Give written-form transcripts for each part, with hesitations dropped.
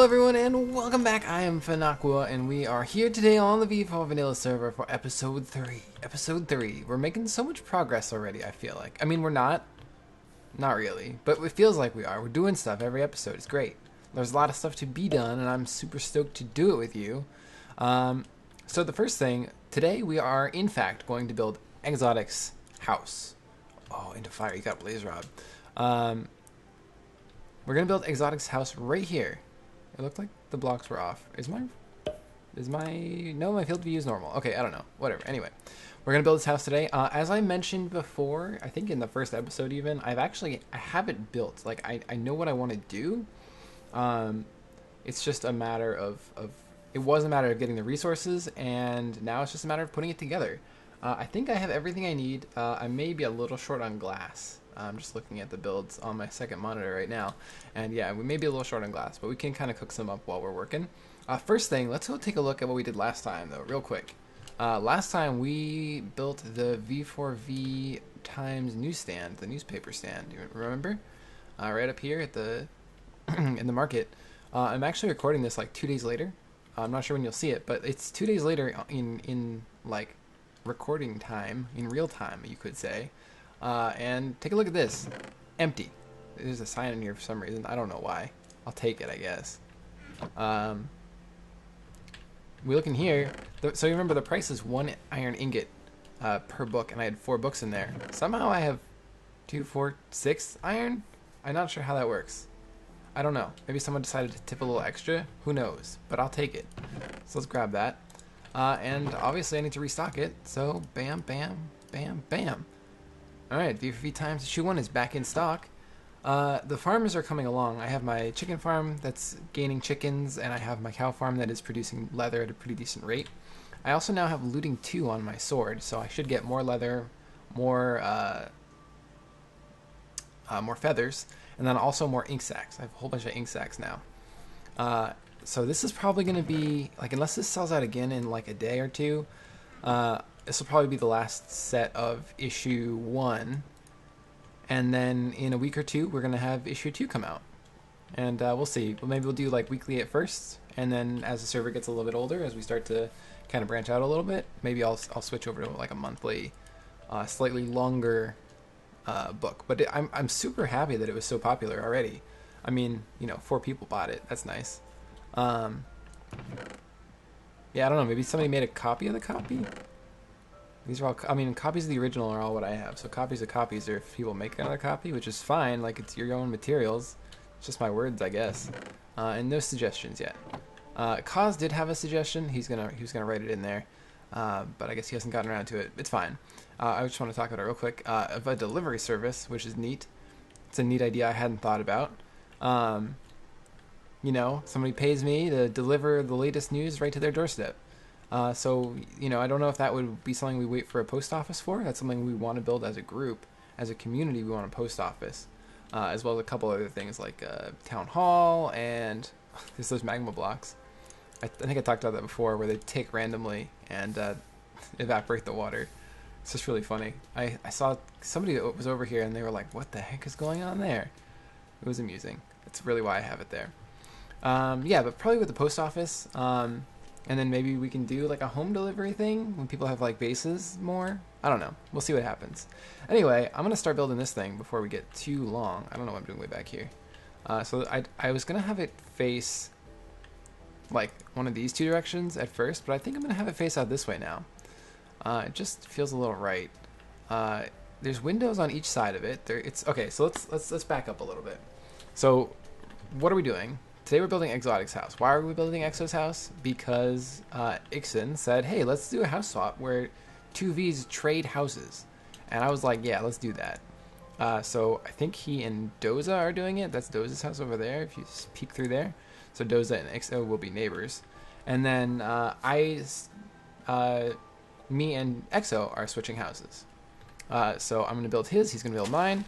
Hello everyone and welcome back. I am Fenaqua and we are here today on the V4 Vanilla server for episode 3. Episode 3. We're making so much progress already, I feel like. I mean, we're not. Not really. But it feels like we are. We're doing stuff every episode. It's great. There's a lot of stuff to be done and I'm super stoked to do it with you. So the first thing, today we are in fact going to build Xotixz house. Oh, into fire. You got blaze rod. We're going to build Xotixz house right here. It looked like the blocks were off. No, my field of view is normal. Okay, I don't know. Whatever. Anyway, we're going to build this house today. As I mentioned before, I think in the first episode even, I have it built. Like, I know what I want to do. It's just a matter it was a matter of getting the resources, and now it's just a matter of putting it together. I think I have everything I need. I may be a little short on glass. I'm just looking at the builds on my second monitor right now. And yeah, we may be a little short on glass, but we can kind of cook some up while we're working. First thing, let's go take a look at what we did last time, though, real quick. Last time we built the V4V Times newsstand, the newspaper stand. You remember? Right up here at the in the market. I'm actually recording this like 2 days later. I'm not sure when you'll see it, but it's 2 days later in like recording time, in real time, you could say. And take a look at this. Empty. There's a sign in here for some reason. I don't know why. I'll take it, I guess. We look in here. So you remember the price is 1 iron ingot per book, and I had 4 books in there. Somehow I have 2, 4, 6 iron? I'm not sure how that works. I don't know. Maybe someone decided to tip a little extra. Who knows? But I'll take it. So let's grab that. And obviously I need to restock it. So bam, bam, bam, bam. Alright, V4V Times Issue 1 is back in stock. The farmers are coming along. I have my chicken farm that's gaining chickens, and I have my cow farm that is producing leather at a pretty decent rate. I also now have looting 2 on my sword, so I should get more leather, more feathers, and then also more ink sacs. I have a whole bunch of ink sacs now. So this is probably going to be, like, unless this sells out again in like a day or two, this will probably be the last set of issue 1, and then in a week or two we're going to have issue 2 come out, and we'll see. Well, maybe we'll do like weekly at first, and then as the server gets a little bit older, as we start to kind of branch out a little bit, maybe I'll switch over to like a monthly, slightly longer book. But I'm super happy that it was so popular already. I mean, 4 people bought it. That's nice. Yeah, I don't know, maybe somebody made a copy of the copy. These are all, I mean, copies of the original are all what I have. So copies of copies are if people make another copy, which is fine. Like, it's your own materials. It's just my words, I guess. And no suggestions yet. Kaz did have a suggestion. He was gonna write it in there, but I guess he hasn't gotten around to it. It's fine. I just want to talk about it real quick. Of a delivery service, which is neat. It's a neat idea I hadn't thought about. Somebody pays me to deliver the latest news right to their doorstep. So, I don't know if that would be something we wait for a post office for. That's something we want to build as a group. As a community, we want a post office. As well as a couple other things like town hall and there's those magma blocks. I think I talked about that before, where they take randomly and evaporate the water. It's just really funny. I saw somebody that was over here and they were like, what the heck is going on there? It was amusing. That's really why I have it there. Yeah, but probably with the post office. And then maybe we can do like a home delivery thing when people have like bases more. I don't know. We'll see what happens. Anyway, I'm going to start building this thing before we get too long. I don't know what I'm doing way back here. So I was going to have it face like one of these 2 directions at first, but I think I'm going to have it face out this way now. It just feels a little right. There's windows on each side of it. Okay, so let's back up a little bit. So what are we doing? Today we're building Xotixz house. Why are we building Exo's house? Because Ixon said, hey, let's do a house swap where 2 Vs trade houses. And I was like, yeah, let's do that. So I think he and Doza are doing it. That's Doza's house over there, if you peek through there. So Doza and Exo will be neighbors. And then me and Exo are switching houses. So I'm going to build his, he's going to build mine.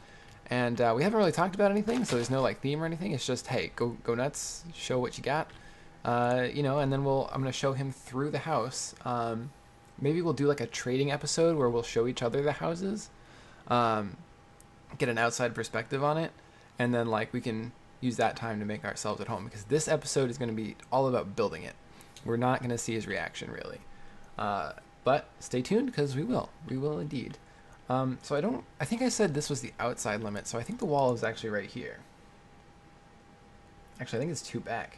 And we haven't really talked about anything, so there's no like theme or anything. It's just, hey, go nuts, show what you got, and then I'm gonna show him through the house. Maybe we'll do like a trading episode where we'll show each other the houses, get an outside perspective on it, and then like we can use that time to make ourselves at home, because this episode is going to be all about building it. We're not going to see his reaction really, but stay tuned because we will indeed. So I think I said this was the outside limit, so I think the wall is actually right here. Actually, I think it's 2 back.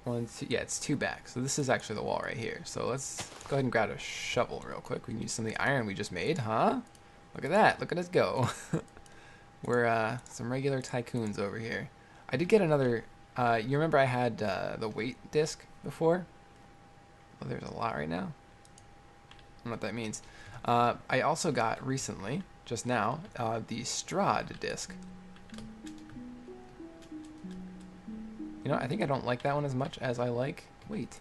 1, 2, yeah, it's 2 back. So this is actually the wall right here. So let's go ahead and grab a shovel real quick. We can use some of the iron we just made, huh? Look at that. Look at us go. We're some regular tycoons over here. I did get another... you remember I had the weight disc before? Oh, there's a lot right now. I don't know what that means. I also got recently, just now, the Strahd disc. You know, I think I don't like that one as much as I like weight.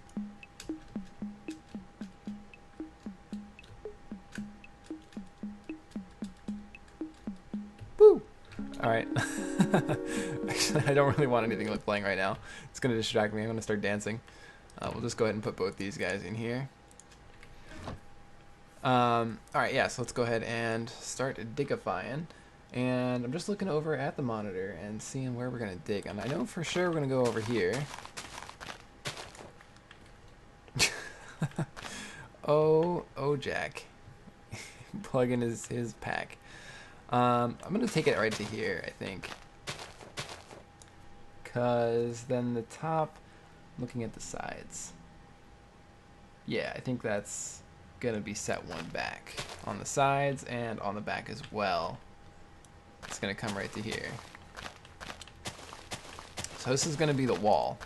Woo! Alright. Actually, I don't really want anything like playing right now. It's going to distract me. I'm going to start dancing. We'll just go ahead and put both these guys in here. Alright, yeah, so let's go ahead and start digifying. And I'm just looking over at the monitor and seeing where we're going to dig. And I know for sure we're going to go over here. oh, Jack. Plug in his pack. I'm going to take it right to here, I think. Because then the top, looking at the sides. Yeah, I think that's going to be set 1 back. On the sides and on the back as well. It's going to come right to here. So this is going to be the wall.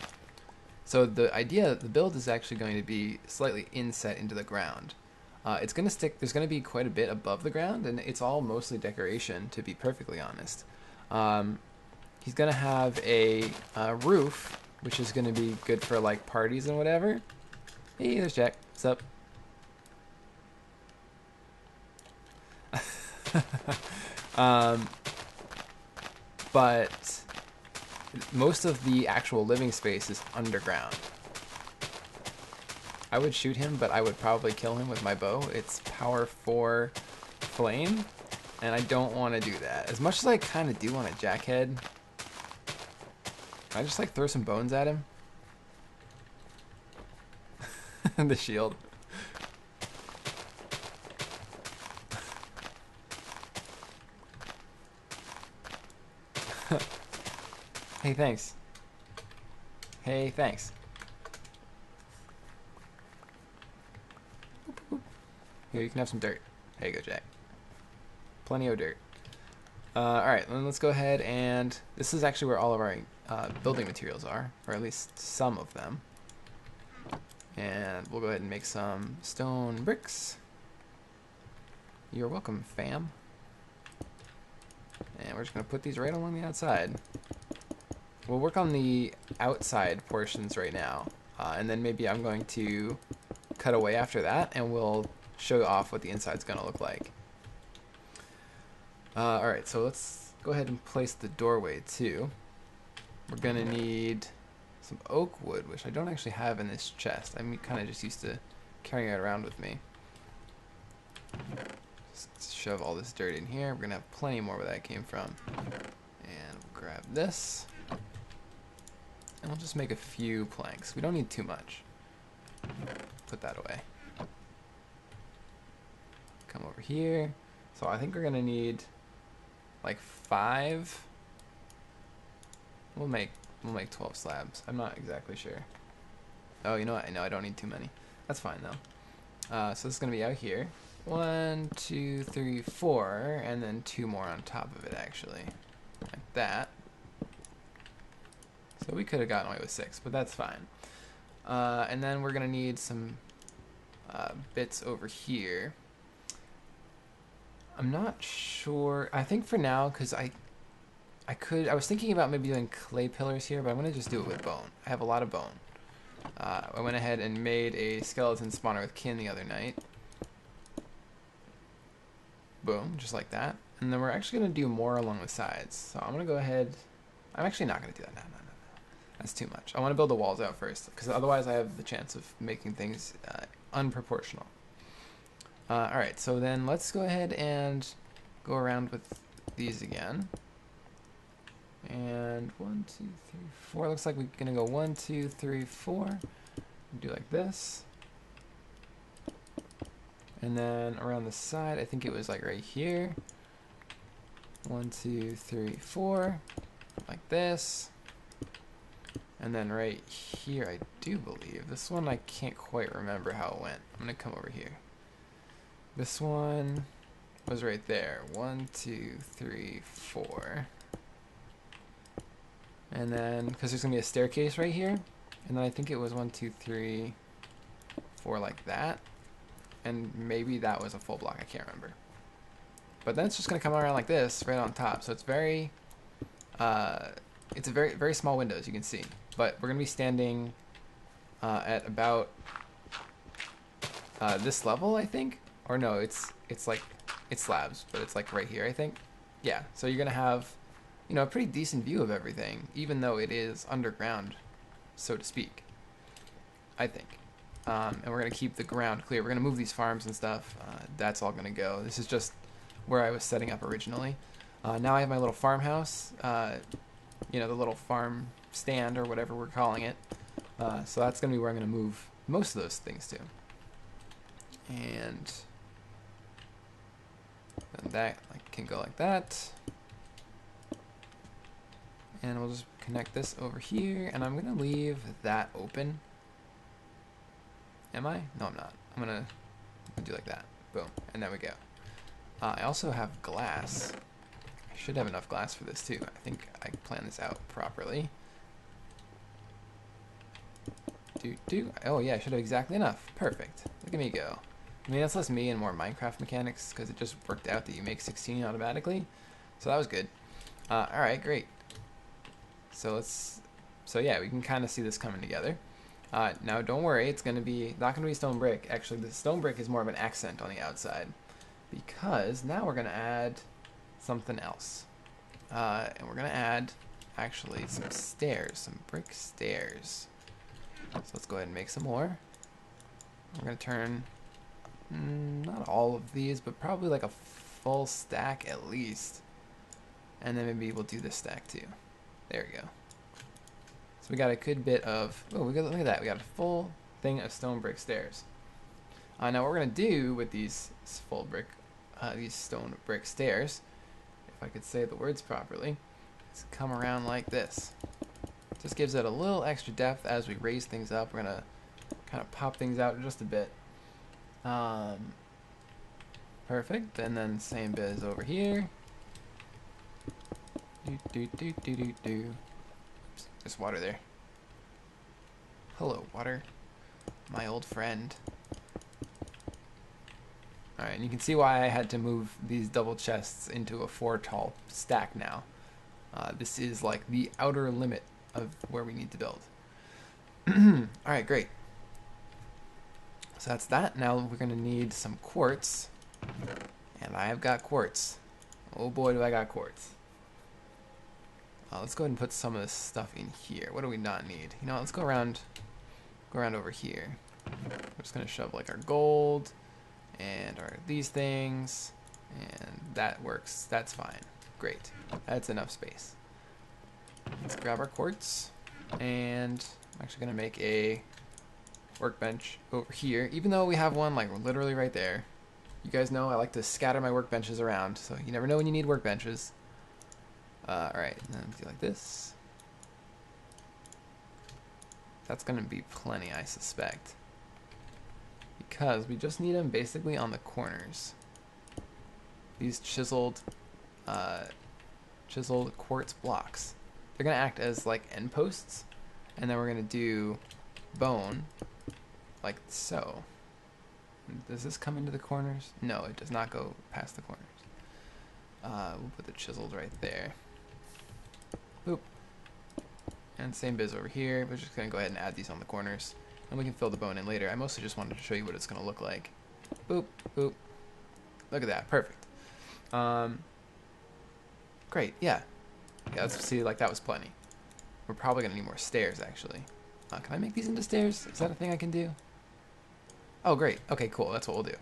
So the idea, the build is actually going to be slightly inset into the ground. It's going to stick, there's going to be quite a bit above the ground, and it's all mostly decoration, to be perfectly honest. He's going to have a roof, which is going to be good for like parties and whatever. Hey, there's Jack. What's up? But most of the actual living space is underground. I would shoot him, but I would probably kill him with my bow. It's power 4 flame, and I don't want to do that. As much as I kind of do want a jackhead, can I just like throw some bones at him? The shield. Hey, thanks. Hey, thanks. Here, you can have some dirt. There you go, Jack. Plenty of dirt. Alright, then let's go ahead and... This is actually where all of our building materials are, or at least some of them. And we'll go ahead and make some stone bricks. You're welcome, fam. And we're just going to put these right along the outside. We'll work on the outside portions right now, and then maybe I'm going to cut away after that, and we'll show off what the inside's going to look like. Alright, so let's go ahead and place the doorway too. We're going to need some oak wood, which I don't actually have in this chest. I'm kind of just used to carrying it around with me. Just shove all this dirt in here. We're going to have plenty more where that came from. And we'll grab this. And we'll just make a few planks. We don't need too much. Put that away. Come over here. So I think we're gonna need like 5. We'll make 12 slabs. I'm not exactly sure. Oh, you know what? I know I don't need too many. That's fine though. So this is gonna be out here. 1, 2, 3, 4, and then 2 more on top of it actually. Like that. So we could have gotten away with 6, but that's fine. And then we're gonna need some bits over here. I'm not sure. I think for now, because I was thinking about maybe doing clay pillars here, but I'm gonna just do it with bone. I have a lot of bone. I went ahead and made a skeleton spawner with kin the other night. Boom, just like that. And then we're actually gonna do more along the sides. So I'm gonna go ahead. I'm actually not gonna do that. No. That's too much. I want to build the walls out first, because otherwise I have the chance of making things unproportional. Alright, so then let's go ahead and go around with these again. And 1, 2, 3, 4. Looks like we're gonna go 1, 2, 3, 4. Do like this. And then around the side, I think it was like right here. 1, 2, 3, 4. Like this. And then right here, I do believe. This one, I can't quite remember how it went. I'm gonna come over here. This one was right there. 1, 2, 3, 4. And then, because there's gonna be a staircase right here. And then I think it was 1, 2, 3, 4 like that. And maybe that was a full block, I can't remember. But then it's just gonna come around like this, right on top. So it's very, it's a very, very small window, as you can see. But we're gonna be standing at about this level, I think. Or no, it's like, it's slabs, but it's like right here, I think. Yeah, so you're gonna have, you know, a pretty decent view of everything, even though it is underground, so to speak, I think. And we're going to keep the ground clear. We're going to move these farms and stuff. That's all going to go. This is just where I was setting up originally. Now I have my little farmhouse, you know, the little farm stand or whatever we're calling it. So that's going to be where I'm going to move most of those things to. And then that can go like that. And we'll just connect this over here. And I'm going to leave that open. Am I? No, I'm not. I'm gonna do like that. Boom. And there we go. I also have glass. I should have enough glass for this too. I think I planned this out properly. Oh yeah, I should have exactly enough. Perfect. Look at me go. I mean, that's less me and more Minecraft mechanics because it just worked out that you make 16 automatically. So that was good. Alright, great. So yeah, we can kind of see this coming together. Now don't worry, it's going to be not going to be stone brick. Actually, the stone brick is more of an accent on the outside because now we're going to add something else. And we're going to add actually some stairs, some brick stairs. So let's go ahead and make some more. We're going to turn not all of these, but probably like a full stack at least. And then maybe we'll do this stack too. There we go. So we got a good bit of, look at that, we got a full thing of stone brick stairs. Now what we're gonna do with these these stone brick stairs, if I could say the words properly, is come around like this. Just gives it a little extra depth as we raise things up. We're gonna kind of pop things out just a bit. Perfect, and then same biz over here. Oops, there's water there. Hello, water. My old friend. Alright, and you can see why I had to move these double chests into a 4 tall stack now. This is like the outer limit of where we need to build. Alright, great. So that's that. Now we're going to need some quartz. And I have got quartz. Oh boy, do I got quartz. Let's go ahead and put some of this stuff in here. What do we not need? You know, let's go around over here. We're just gonna shove like our gold and these things, and that works. That's fine. Great. That's enough space. Let's grab our quartz, and I'm actually gonna make a workbench over here, even though we have one like literally right there. You guys know I like to scatter my workbenches around, so you never know when you need workbenches. Alright, and then do like this. That's going to be plenty, I suspect. Because we just need them basically on the corners. These chiseled quartz blocks. They're going to act as like end posts. And then we're going to do bone like so. Does this come into the corners? No, it does not go past the corners. We'll put the chiseled right there. Boop. And same biz over here. We're just going to go ahead and add these on the corners. And we can fill the bone in later. I mostly just wanted to show you what it's going to look like. Boop, boop. Look at that. Perfect. Great. Yeah. Yeah, let's see, like that was plenty. We're probably going to need more stairs, actually. Can I make these into stairs? Is that a thing I can do? Oh, great. Okay, cool. That's what we'll do.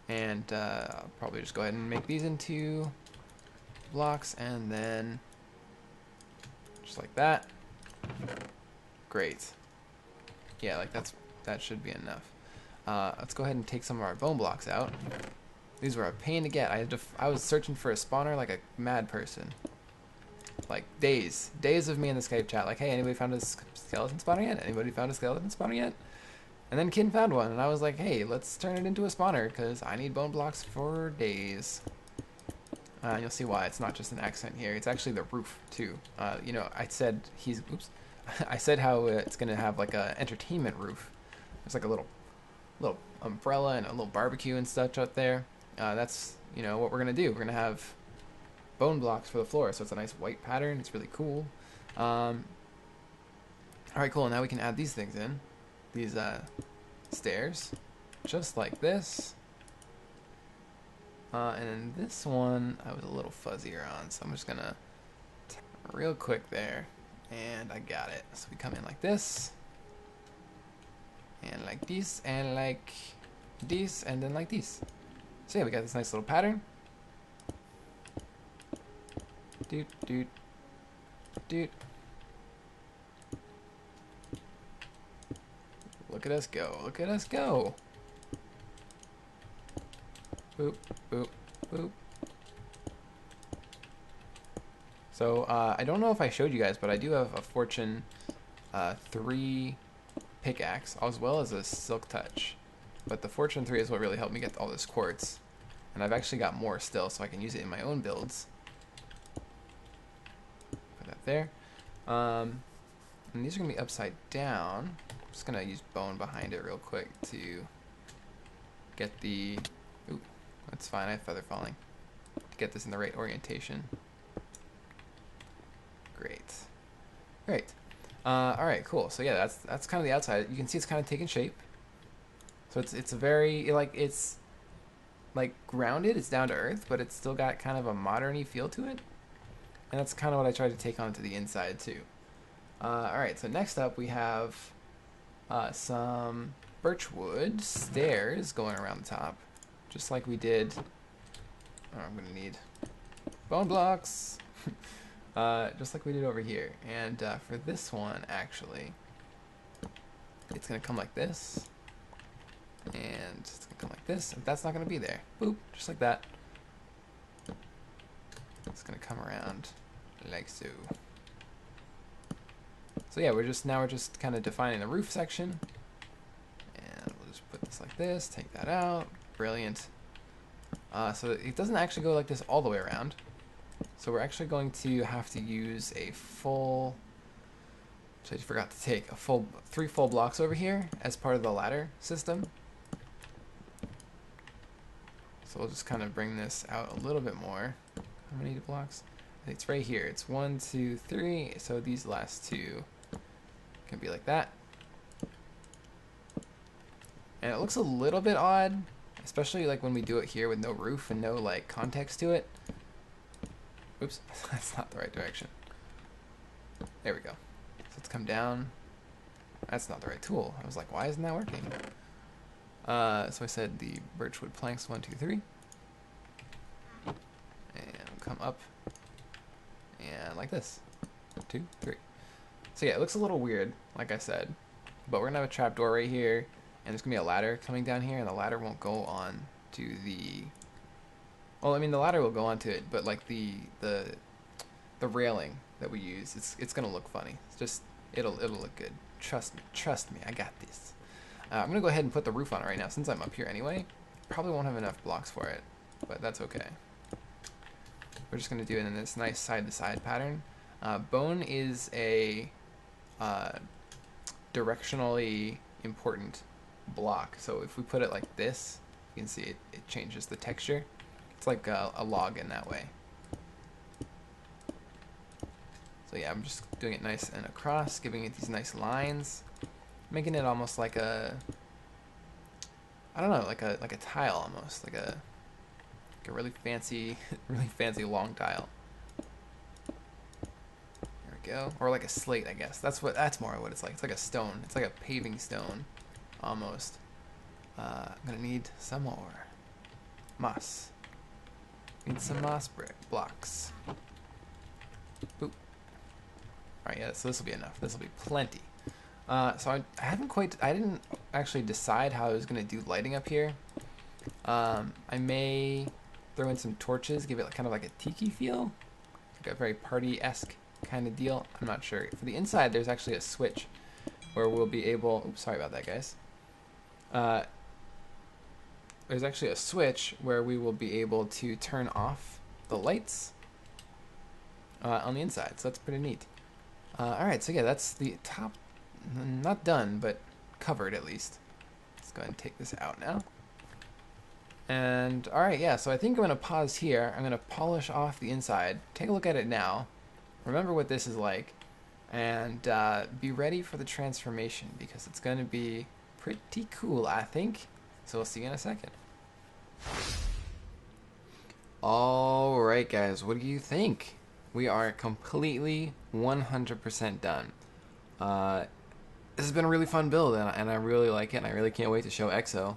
And I'll probably just go ahead and make these into blocks, and then just like that. Great. Yeah, like that should be enough. Let's go ahead and take some of our bone blocks out. These were a pain to get. I was searching for a spawner like a mad person. Like days of me in the Skype chat. Like, hey, anybody found a skeleton spawner yet? Anybody found a skeleton spawner yet? And then Kin found one, and I was like, hey, let's turn it into a spawner because I need bone blocks for days. You'll see why it's not just an accent here. It's actually the roof too. You know, I said oops. I said how it's gonna have like a entertainment roof. There's like a little umbrella and a little barbecue and stuff out there. That's, you know, what we're gonna do. We're gonna have bone blocks for the floor, so it's a nice white pattern. It's really cool. All right, cool. Now we can add these things in. These stairs, just like this. And then this one I was a little fuzzier on, so I'm just gonna real quick there, and I got it. So we come in like this, and like this, and like this, and then like this. So yeah, we got this nice little pattern. Doot doot doot. Look at us go! Look at us go! Boop, boop, boop. So, I don't know if I showed you guys, but I do have a Fortune 3 pickaxe, as well as a Silk Touch. But the Fortune 3 is what really helped me get all this quartz. And I've actually got more still, so I can use it in my own builds. Put that there. And these are going to be upside down. I'm just going to use bone behind it real quick to get the... Ooh, that's fine, I have feather falling. To get this in the right orientation. Great. Great. Alright, cool. So yeah, that's kind of the outside. You can see it's kind of taking shape. So it's a very, it's like grounded, it's down to earth, but it's still got kind of a modern-y feel to it. And that's kind of what I tried to take on to the inside too. Alright, so next up we have some birchwood stairs going around the top. Just like we did. Oh, I'm gonna need bone blocks. Just like we did over here. And for this one, actually, it's gonna come like this, and it's gonna come like this. And that's not gonna be there. Boop, just like that. It's gonna come around like so. So yeah, we're just kind of defining the roof section, and we'll just put this like this. Take that out. Brilliant. So it doesn't actually go like this all the way around. So we're actually going to have to use a full, which I forgot to take, 3 full blocks over here as part of the ladder system. So we'll just kind of bring this out a little bit more. How many blocks? I think it's right here. It's 1, 2, 3. So these last 2 can be like that. And it looks a little bit odd, especially like when we do it here with no roof and no like context to it. Oops, that's not the right direction. There we go. So let's come down. That's not the right tool. I was like, why isn't that working? So I said the birchwood planks, 1, 2, 3. And we'll come up. And like this. 2, 3. So yeah, it looks a little weird, like I said. But we're going to have a trapdoor right here. And there's going to be a ladder coming down here. And the ladder won't go on to the... Well, I mean, the ladder will go onto it, but like the railing that we use, it's gonna look funny. It's just it'll look good. Trust me, I got this. I'm gonna go ahead and put the roof on it right now since I'm up here anyway. Probably won't have enough blocks for it, but that's okay. We're just gonna do it in this nice side-to-side pattern. Bone is a directionally important block, so if we put it like this, you can see it changes the texture. It's like a log in that way. So yeah, I'm just doing it nice and across, giving it these nice lines, making it almost like a, I don't know, like a tile almost, like a really fancy long tile. There we go, or like a slate, I guess. That's more what it's like. It's like a stone. It's like a paving stone, almost. I'm gonna need some more moss. Need some moss brick blocks. Boop. Alright, yeah, so this will be enough. This will be plenty. So I didn't actually decide how I was going to do lighting up here. I may throw in some torches, give it kind of like a tiki feel. Like a very party-esque kind of deal. I'm not sure. For the inside, there's actually a switch where we'll be able... Oops, sorry about that, guys. There's actually a switch where we will be able to turn off the lights on the inside. So that's pretty neat. Alright, so yeah, that's the top... Not done, but covered at least. Let's go ahead and take this out now. And alright, yeah, so I think I'm going to pause here. I'm going to polish off the inside. Take a look at it now. Remember what this is like. And be ready for the transformation because it's going to be pretty cool, I think. So we'll see you in a second. Alright, guys, what do you think? We are completely 100% done. This has been a really fun build, and I really like it, and I really can't wait to show Exo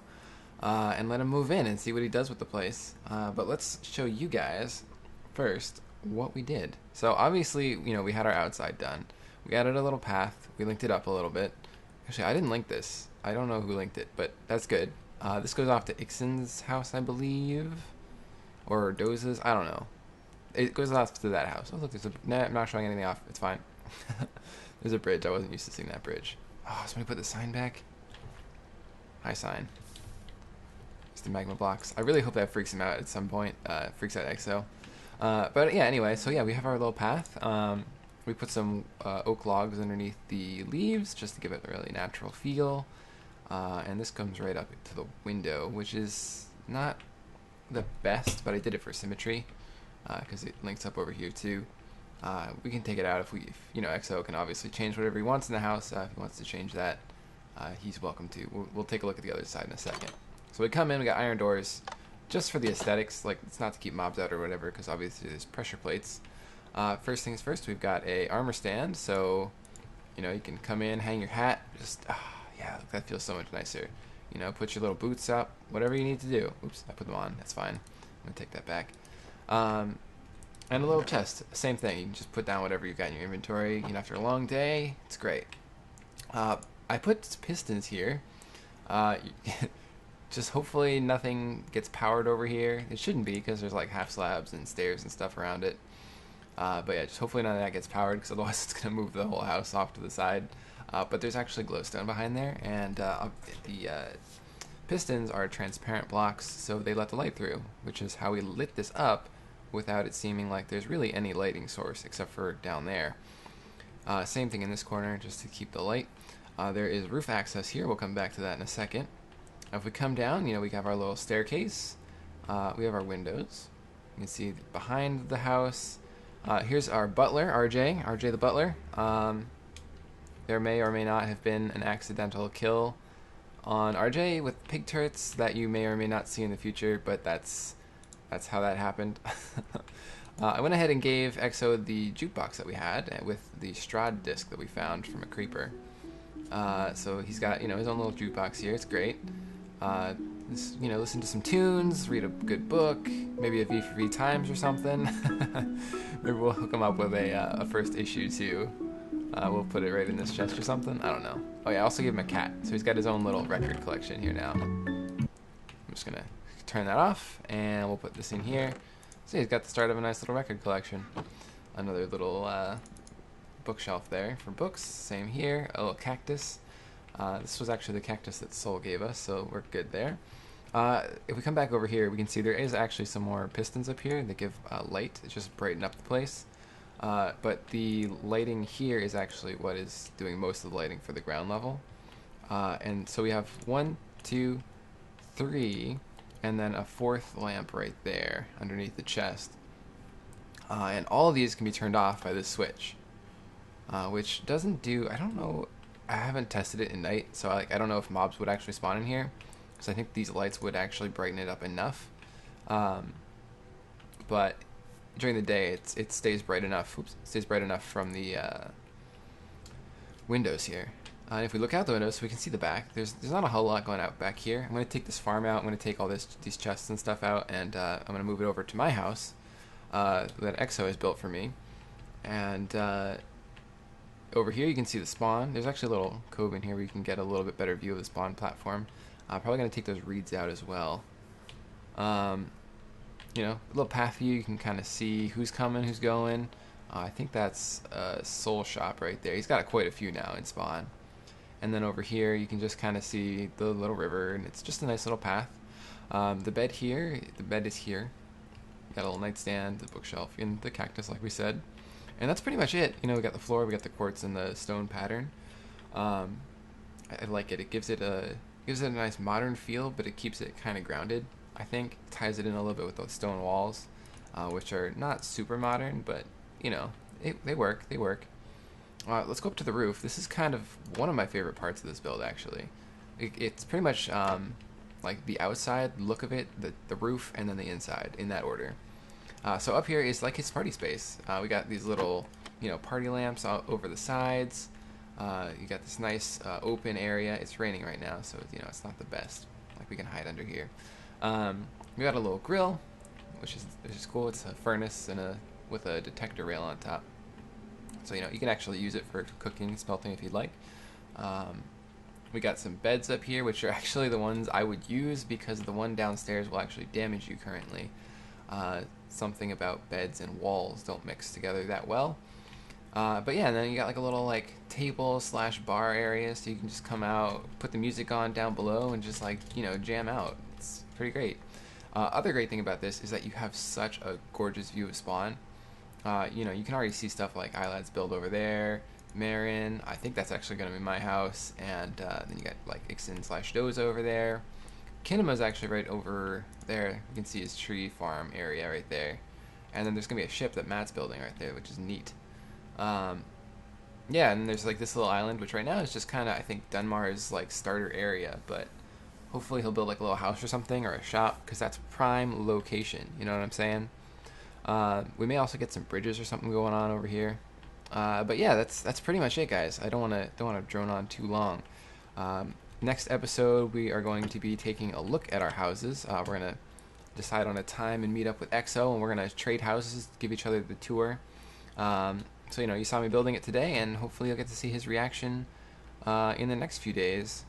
and let him move in and see what he does with the place. But let's show you guys first what we did. So obviously, you know, we had our outside done. We added a little path. We linked it up a little bit. Actually, I didn't link this. I don't know who linked it, but that's good. This goes off to Ixon's house, I believe, or Doza's. I don't know. It goes off to that house. Oh, look, there's a... Nah, I'm not showing anything off. It's fine. There's a bridge. I wasn't used to seeing that bridge. Oh, somebody put the sign back. Hi, sign. It's the magma blocks. I really hope that freaks him out at some point. Freaks out Exo. But yeah, anyway, so yeah, we have our little path. We put some oak logs underneath the leaves just to give it a really natural feel. And this comes right up to the window, which is not the best, but I did it for symmetry because it links up over here too. We can take it out if you know, Exo can obviously change whatever he wants in the house. If he wants to change that, he's welcome to. We'll take a look at the other side in a second. So we come in, we got iron doors, just for the aesthetics. Like, it's not to keep mobs out or whatever, because obviously there's pressure plates. First things first, we've got a armor stand, so you know, you can come in, hang your hat. Just yeah, that feels so much nicer. You know, put your little boots up, whatever you need to do. Oops, I put them on. That's fine. I'm gonna take that back. And a little chest, same thing. You can just put down whatever you've got in your inventory. You know, after a long day, it's great. I put pistons here. Just hopefully nothing gets powered over here. It shouldn't be because there's like half slabs and stairs and stuff around it. But yeah, just hopefully none of that gets powered because otherwise it's gonna move the whole house off to the side. But there's actually glowstone behind there, and the pistons are transparent blocks, so they let the light through, which is how we lit this up without it seeming like there's really any lighting source except for down there. Same thing in this corner, just to keep the light. There is roof access here. We'll come back to that in a second. If we come down, you know, we have our little staircase. We have our windows. You can see behind the house. Here's our butler, RJ the butler. There may or may not have been an accidental kill on RJ with pig turrets that you may or may not see in the future, but that's how that happened. I went ahead and gave Exo the jukebox that we had with the Strahd disc that we found from a creeper. So he's got, you know, his own little jukebox here. It's great. You know, listen to some tunes, read a good book, maybe a V for V Times or something. Maybe we'll hook him up with a first issue too. We'll put it right in this chest or something. I don't know. Oh yeah, I also gave him a cat, so he's got his own little record collection here now. I'm just gonna turn that off, and we'll put this in here. So he's got the start of a nice little record collection. Another little bookshelf there for books. Same here. A little cactus. This was actually the cactus that Soul gave us, so we're good there. If we come back over here, we can see there is actually some more pistons up here that give light. It's just brighten up the place. But the lighting here is actually what is doing most of the lighting for the ground level. And so we have 1, 2, 3, and then a 4th lamp right there underneath the chest. And all of these can be turned off by this switch, which doesn't do, I don't know, I haven't tested it at night, so I don't know if mobs would actually spawn in here, because I think these lights would actually brighten it up enough. But during the day, it stays bright enough. Oops, stays bright enough from the windows here. And if we look out the window, so we can see the back, there's not a whole lot going out back here. I'm going to take this farm out. I'm going to take all these chests and stuff out, and I'm going to move it over to my house that Exo has built for me. And over here you can see the spawn. There's actually a little cove in here where you can get a little bit better view of the spawn platform. Probably going to take those reeds out as well. You know, a little path view, you can kind of see who's coming, who's going. I think that's a soul shop right there. He's got quite a few now in spawn. And then over here you can just kind of see the little river, and it's just a nice little path. The bed is here. Got a little nightstand, the bookshelf, and the cactus like we said. And that's pretty much it. You know, we got the floor, we got the quartz and the stone pattern. I like it. It gives it a nice modern feel, but it keeps it kind of grounded. I think it ties it in a little bit with those stone walls, which are not super modern, but you know, they work. They work. Let's go up to the roof. This is kind of one of my favorite parts of this build, actually. It's pretty much like the outside look of it, the roof, and then the inside, in that order. So up here is like his party space. We got these little, you know, party lamps over the sides. You got this nice open area. It's raining right now, so you know it's not the best. Like we can hide under here. We got a little grill, which is cool. It's a furnace and with a detector rail on top. So you know you can actually use it for cooking, smelting if you'd like. We got some beds up here, which are actually the ones I would use because the one downstairs will actually damage you currently. Something about beds and walls don't mix together that well. But yeah, and then you got like a little like table / bar area, so you can just come out, put the music on down below, and just like, you know, jam out. It's pretty great. Other great thing about this is that you have such a gorgeous view of spawn. You know, you can already see stuff like Ilad's build over there, Marin, I think that's actually going to be my house, and then you got like Ixen / Doza over there. Kinema's actually right over there. You can see his tree farm area right there. And then there's going to be a ship that Matt's building right there, which is neat. Yeah, and there's like this little island, which right now is just kind of, I think, Dunmar's like starter area, but hopefully he'll build like a little house or something, or a shop, because that's prime location, you know what I'm saying? We may also get some bridges or something going on over here. But yeah, that's pretty much it, guys. I don't want to drone on too long. Next episode, we are going to be taking a look at our houses. We're going to decide on a time and meet up with Exo, and we're going to trade houses, give each other the tour. So, you know, you saw me building it today, and hopefully you'll get to see his reaction in the next few days,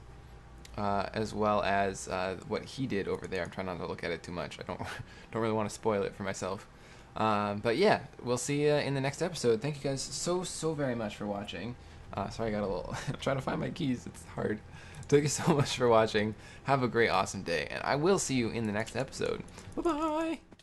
as well as what he did over there. I'm trying not to look at it too much. I don't really want to spoil it for myself. But yeah, we'll see you in the next episode. Thank you guys so very much for watching. Sorry, I got a little... I'm trying to find my keys. It's hard. Thank you so much for watching. Have a great, awesome day, and I will see you in the next episode. Bye-bye!